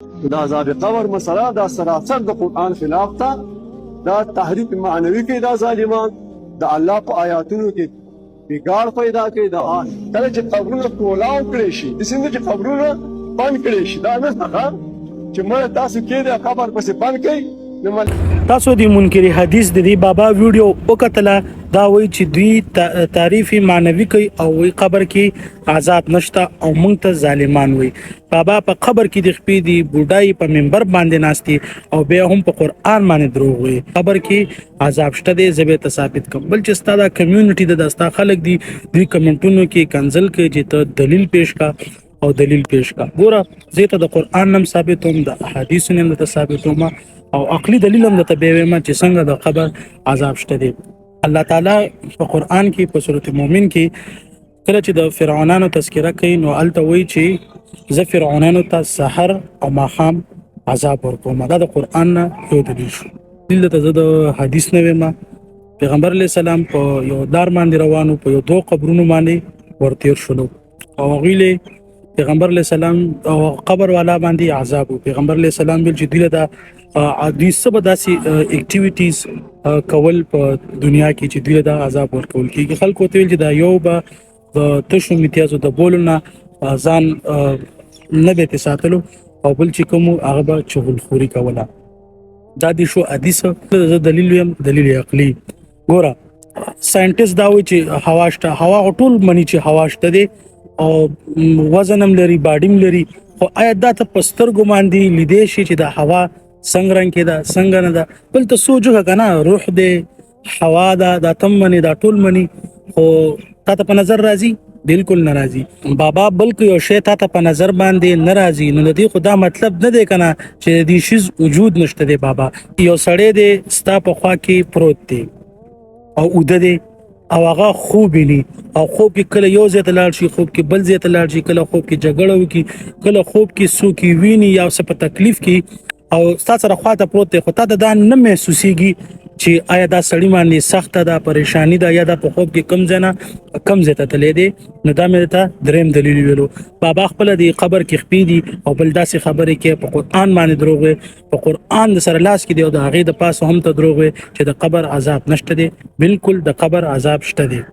دا عذاب قبر مسله دا سراسر د قرآن خلاف تا دا تحریف معنوي کوي دا ظالمان د الله په آیاتونو کې بګاړ پیدا کوي دا کله چې قبرونه کولاو کړي شي د سیند چې قبرونه بند کړي شي دا نه څنګه چې مړ تاسو کې د قبر پسې بند کړي تاسو د منکر حدیث د بابا ویډیو وکټله دا وایي چې دوی تعریف معنوي کوي او وی قبر کې عذاب نشته او موږ ته ظالمان وي. بابا په قبر کې د خپې دی بوډای په منبر باندې ناشتي او بیا هم په قران باندې دروغ وي. قبر کې عذاب شته دی زبې ته ثابت کوم بل چې ستاسو کمیونټي د داستا خلک دی دوی کمنټونو کې کنزل کوي چې ته دلیل پیش کا او دلیل پیش کا ګوره زه ته د قران نم ثابتوم د احادیث نم ته ثابتوم او عقلی دلیل هم د تبیوي ما چې څنګه د قبر عذاب شته دی. الله تعالی په قران کې په سورته مؤمن کې کله چې د فرعونانو تذکرہ کوي نو الته وایي چې ز فرعونانو ته سحر او ماخام عذاب ورکوم. دا د قران نه یو دلیل شو. دلیل ته د حدیث نه ویما پیغمبر علی السلام په یو دار باندې روانو په یو دوه قبرونو باندې ورتیر شلو او غیله پیغمبر علی السلام او قبر والا باندې عذاب پیغمبر علی السلام بل چې دله دا دوی سبا داسي اکټیویټیز کول په دنیا کې چې دوی دا عذاب ورکول کیږي. خلکو ته ویل چې دا یو به د تشو امتیازو د بولونه ځان نه به ساتلو او بل چې کوم هغه به چغل خوري کوله. دا د شو حدیث دلیل یم دلیل عقلی. ګوره ساينټیست دا وایي چې هوا شته هوا ټول مني چې هوا شته دي او وزنم لري باډیم لري خو آیا دا ته پستر ګمان دي لیدې شي چې دا هوا څنګه رنگ کې دا څنګه نه دا بل ته سوچو کنه روح دې هوا دا تم منی دا ټول منی خو تا ته په نظر راځي بالکل ناراضي. بابا بلکې یو شی ته په نظر باندې ناراضي نو دې خدا مطلب نه دی کنه چې دې شیز وجود نشته دی. بابا یو سړی دې ستا په خوا کې پروت دی او اوده دی او هغه خوب ویني او خوب کې کله یو ځای ته لاړ شي خوب کې بل ځای ته لاړ شي کله خوب کې جګړه وکي کله خوب کې سوکي ویني یا څه په تکلیف کې او ستاسو سره خواته پروت دی خو تا دا نه محسوسيږي چې آیا دا سړی باندې سخت ده پریشانی ده یا دا په خوب کې کم ځای ته تللی دی. نو دا مې ته دریم دلیل ویلو. بابا خپل دی قبر کې خپې دي او بل داسې خبرې کې په قران باندې دروغ وي په قران د سره لاس کې دی او د هغه د پاسه هم ته دروغ وي چې د قبر عذاب نشته دی. بالکل د قبر عذاب شته دی.